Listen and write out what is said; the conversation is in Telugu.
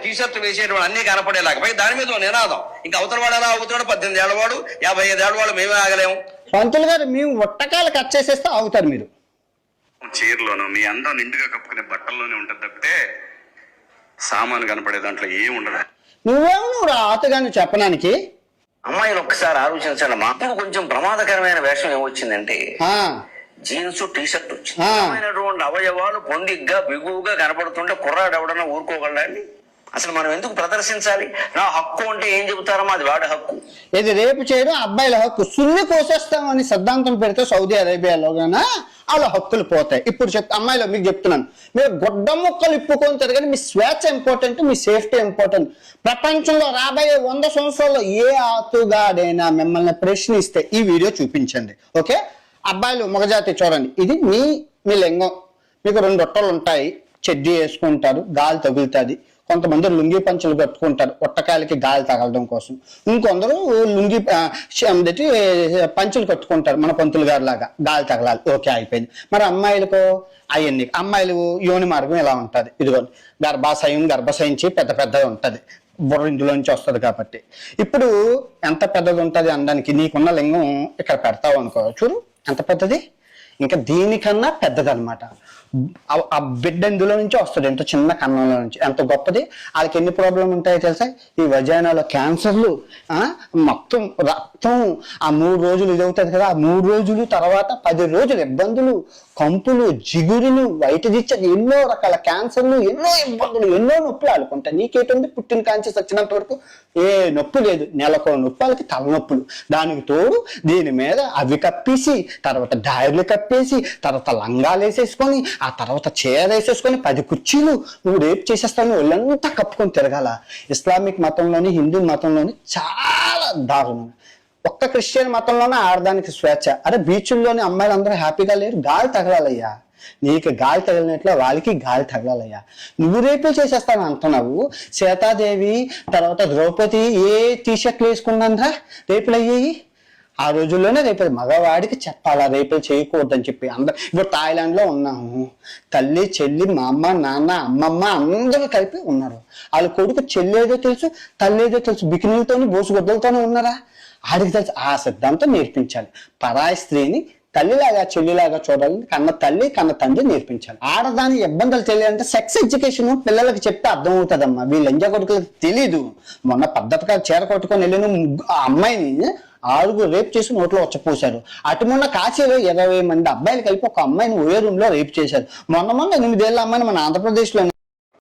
టీ షర్ట్ వేసేటువంటి అన్ని కనపడేలాగా పై దాని మీద నినాదం. ఇంకా అవతల వాడు ఎలా అవుతాడు? 18 ఏళ్ల వాడు, 55 ఏళ్ల వాడు, మేమే ఆగలేము. పంతులు గారు మేము ఒట్టకాయలు కట్ చేసేస్తే ఆగుతారు మీరు. చీరలోను మీ అందం నిండుగా కప్పుకునే బట్టల్లోనే ఉంటుంది తప్పితే సామాను కనపడే దాంట్లో ఏం ఉండదు. నువ్వు రాతగాను చెప్పడానికి. అమ్మాయిలు ఒక్కసారి ఆలోచించండి. మాకు కొంచెం ప్రమాదకరమైన వేషం ఏమొచ్చిందంటే జీన్స్ టీ షర్ట్ వచ్చింది. అవయవాలు పొందిగ్గా బిగువుగా కనపడుతుంటే కుర్రాడు ఎవడన్నా ఊరుకోగలండి? అసలు మనం ఎందుకు ప్రదర్శించాలి? నా హక్కు అంటే ఏం చెబుతారమ్మా, అది వాడి హక్కు. ఇది రేపు చేయడం అబ్బాయిల హక్కు. సుల్లి కోసేస్తామని సిద్ధాంతం పెడితే సౌదీ అరేబియాలో గానా వాళ్ళ హక్కులు పోతాయి. ఇప్పుడు అమ్మాయిలో మీకు చెప్తున్నాను, మీరు గొడ్డ ముక్కలు ఇప్పుకొని తిరగని మీ స్వేచ్ఛ ఇంపార్టెంట్, మీ సేఫ్టీ ఇంపార్టెంట్. ప్రపంచంలో రాబోయే 100 సంవత్సరాల్లో ఏ ఆతుగాడైనా మిమ్మల్ని ప్రశ్నిస్తే ఈ వీడియో చూపించండి. ఓకే, అబ్బాయిలు మగజాతి చూడండి. ఇది మీ లింగం. మీకు 2 రొట్టెలు ఉంటాయి, చెడ్డీ వేసుకుంటారు, గాలి తగులుతుంది. కొంతమంది లుంగి పంచులు కట్టుకుంటారు ఒట్టకాయలకి గాలి తగలడం కోసం. ఇంకొందరు లుంగి పంచులు కట్టుకుంటారు మన పంతులు గారి లాగా, గాలి తగలాలి. ఓకే, అయిపోయింది. మరి అమ్మాయిలకు అవన్నీ, అమ్మాయిలు యోని మార్గం ఎలా ఉంటుంది? ఇదిగో గర్భశయించి పెద్ద పెద్దగా ఉంటుంది, బుర్ర ఇందులోంచి వస్తుంది కాబట్టి. ఇప్పుడు ఎంత పెద్దది ఉంటుంది అనడానికి నీకున్న లింగం ఇక్కడ పెడతావు అనుకో, చూడు ఎంత పెద్దది. ఇంకా దీనికన్నా పెద్దది అనమాట. ఆ బిడ్డ ఇందులో నుంచి వస్తుంది, ఎంత చిన్న కన్నంలో నుంచి. ఎంత గొప్పది. వాళ్ళకి ఎన్ని ప్రాబ్లం ఉంటాయో తెలుసా? ఈ వజైనాలో క్యాన్సర్లు, మొత్తం రక్తం. ఆ 3 రోజులు ఇది అవుతుంది కదా, ఆ 3 రోజులు తర్వాత 10 రోజులు ఇబ్బందులు, కంపులు, జిగురులు, వైటదిచ్చని, ఎన్నో రకాల క్యాన్సర్లు, ఎన్నో ఇబ్బందులు, ఎన్నో నొప్పులు ఆడుకుంటాయి. నీకేటుంది? పుట్టిన కాంచి వచ్చినంత వరకు ఏ నొప్పి లేదు. నెలకో నొప్పి, వాళ్ళకి తలనొప్పులు. దానికి తోడు దీని మీద అవి కప్పేసి, తర్వాత డైర్లు కప్పేసి, తర్వాత లంగాలు వేసేసుకొని, ఆ తర్వాత చీర వేసేసుకొని 10 కుర్చీలు నువ్వు రేపు చేసేస్తావు, ఒళ్ళంతా కప్పుకొని తిరగాల. ఇస్లామిక్ మతంలోని, హిందూ మతంలోని చాలా దారుణం. ఒక్క క్రిస్టియన్ మతంలోనే ఆడదానికి స్వేచ్ఛ. అరే బీచ్ల్లోని అమ్మాయిలు అందరూ హ్యాపీగా లేరు, గాలి తగలాలయ్యా. నీకు గాలి తగిలినట్లు వాళ్ళకి గాలి తగలాలయ్యా. నువ్వు రేపులు చేసేస్తాను అంటున్నావు. సీతాదేవి తర్వాత ద్రౌపది ఏ టీ షర్ట్లు వేసుకున్నారా రేపులు అయ్యాయి? ఆ రోజుల్లోనే రేపు మగవాడికి చెప్పాలా రేపులు చేయకూడదని చెప్పి. ఇప్పుడు థాయిలాండ్ లో ఉన్నాము, తల్లి చెల్లి మా అమ్మ నాన్న అమ్మమ్మ అందరూ కలిపి ఉన్నారు. వాళ్ళ కొడుకు చెల్లి ఏదో తెలుసు, తల్లి ఏదో తెలుసు, బికినీలతోని బోసుగొడ్డలతోనే ఉన్నారా? ఆడికి తెలుసు. ఆ సిద్ధాంతం నేర్పించాలి. పరాయి స్త్రీని తల్లిలాగా చెల్లిలాగా చూడాలని కన్న తల్లి కన్న తండ్రి నేర్పించాలి. ఆడదాని ఇబ్బందులు తెలియాలంటే సెక్స్ ఎడ్యుకేషన్ పిల్లలకి చెప్తే అర్థం అవుతుందమ్మా. వీళ్ళు ఎంజా కొడుకులకు తెలీదు. మొన్న పద్ధతిగా చీర కొట్టుకొని వెళ్ళిన ఆ అమ్మాయిని 6 రేప్ చేసి నోట్లో వచ్చపోసారు. అటు మొన్న కాశీలో 20 మంది అబ్బాయిలు కలిపి ఒక అమ్మాయిని ఓయే రూమ్ లో రేప్ చేశారు. మొన్న 8 ఏళ్ళ అమ్మాయిని మన ఆంధ్రప్రదేశ్ లో